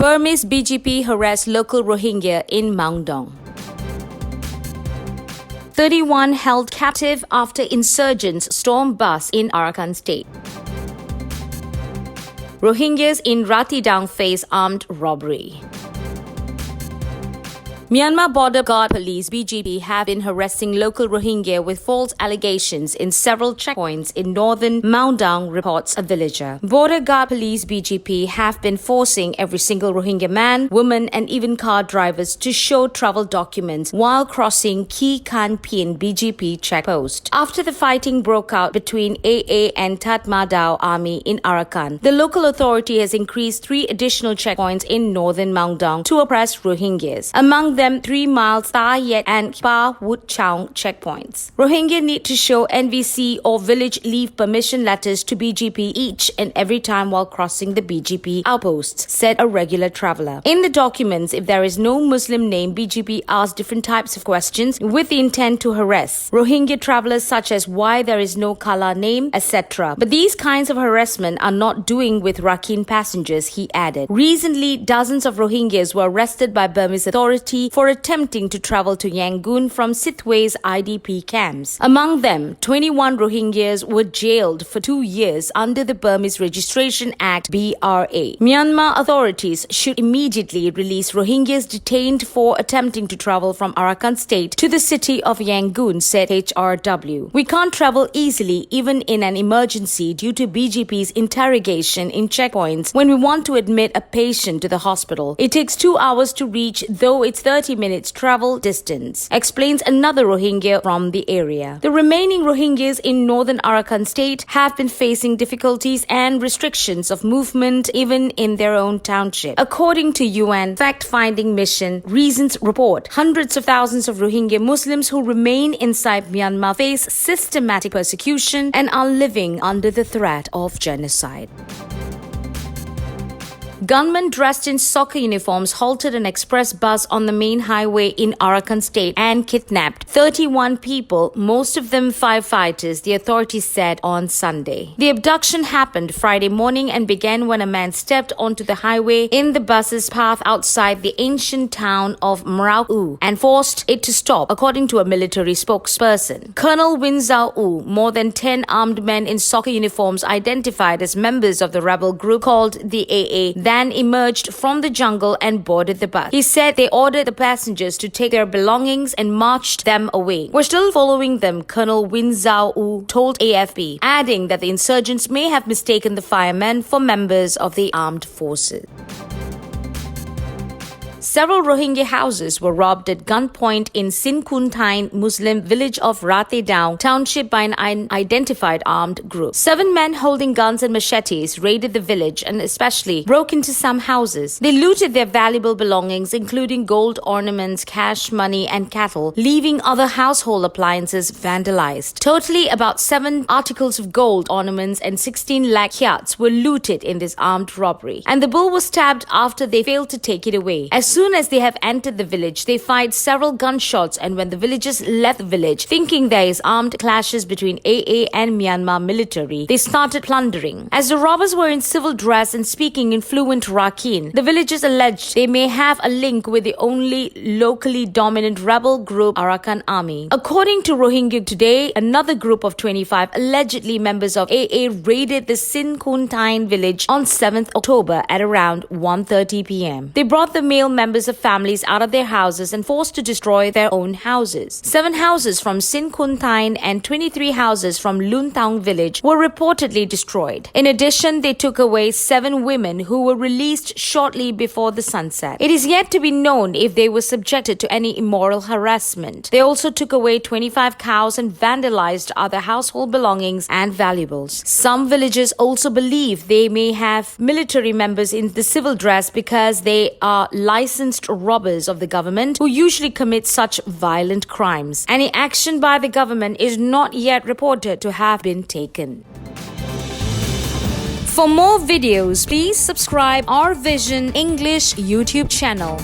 Burmese BGP harass local Rohingya in Maungdaw. 31 held captive after Insurgents Storm Bus in Arakan state. Rohingyas in Rathidaung face armed robbery. Myanmar Border Guard Police (BGP) have been harassing local Rohingya with false allegations in several checkpoints in northern Maungdaw, reports a villager. Border Guard Police (BGP) have been forcing every single Rohingya man, woman and even car drivers to show travel documents while crossing Ki Khan Pien BGP checkpost. After the fighting broke out between AA and Maungdaw army in Arakan, the local authority has increased 3 additional checkpoints in northern Maungdaw to oppress Rohingyas. Among them 3 miles Ta Yet and Pa Wood Chong checkpoints. Rohingya need to show NVC or village leave permission letters to BGP each and every time while crossing the BGP outposts, said a regular traveler. In the documents, if there is no Muslim name, BGP asks different types of questions with the intent to harass Rohingya travelers, such as why there is no Kala name, etc. But these kinds of harassment are not doing with Rakhine passengers, he added. Recently, dozens of Rohingyas were arrested by Burmese authority for attempting to travel to Yangon from Sithwa's IDP camps. Among them, 21 Rohingyas were jailed for 2 years under the Burmese Registration Act (BRA). Myanmar authorities should immediately release Rohingyas detained for attempting to travel from Arakan state to the city of Yangon, said HRW. We can't travel easily even in an emergency due to BGP's interrogation in checkpoints when we want to admit a patient to the hospital. It takes 2 hours to reach, though it's 30 minutes travel distance, explains another Rohingya from the area. The remaining Rohingyas in northern Arakan state have been facing difficulties and restrictions of movement even in their own township. According to UN fact-finding mission Reasons report, hundreds of thousands of Rohingya Muslims who remain inside Myanmar face systematic persecution and are living under the threat of genocide. Gunmen dressed in soccer uniforms halted an express bus on the main highway in Arakan state and kidnapped 31 people, most of them firefighters, the authorities said on Sunday. The abduction happened Friday morning and began when a man stepped onto the highway in the bus's path outside the ancient town of Maungdaw and forced it to stop, according to a military spokesperson. Colonel Maungdaw, more than 10 armed men in soccer uniforms identified as members of the rebel group called the AA, then emerged from the jungle and boarded the bus. He said they ordered the passengers to take their belongings and marched them away. We're still following them, Colonel Maungdaw told AFP, adding that the insurgents may have mistaken the firemen for members of the armed forces. Several Rohingya houses were robbed at gunpoint in Sinkuntain Muslim village of Rathidaung township by an unidentified armed group. 7 men holding guns and machetes raided the village and especially broke into some houses. They looted their valuable belongings, including gold ornaments, cash, money and cattle, leaving other household appliances vandalized. Totally about 7 articles of gold ornaments and 16 lakh kyats were looted in this armed robbery. And the bull was stabbed after they failed to take it away. As soon as they have entered the village, they fired several gunshots, and when the villagers left the village, thinking there is armed clashes between AA and Myanmar military, they started plundering. As the robbers were in civil dress and speaking in fluent Rakhine, the villagers alleged they may have a link with the only locally dominant rebel group, Arakan army. According to Rohingya Today, another group of 25 allegedly members of AA raided the Sinkuntain village on 7th October at around 1:30 p.m. They brought the male members of families out of their houses and forced to destroy their own houses. 7 houses from Sinkuntain and 23 houses from Luntaung village were reportedly destroyed. In addition, they took away 7 women who were released shortly before the sunset. It is yet to be known if they were subjected to any immoral harassment. They also took away 25 cows and vandalized other household belongings and valuables. Some villagers also believe they may have military members in the civil dress because they are licensed robbers of the government who usually commit such violent crimes. Any action by the government is not yet reported to have been taken. For more videos, please subscribe our Vision English YouTube channel.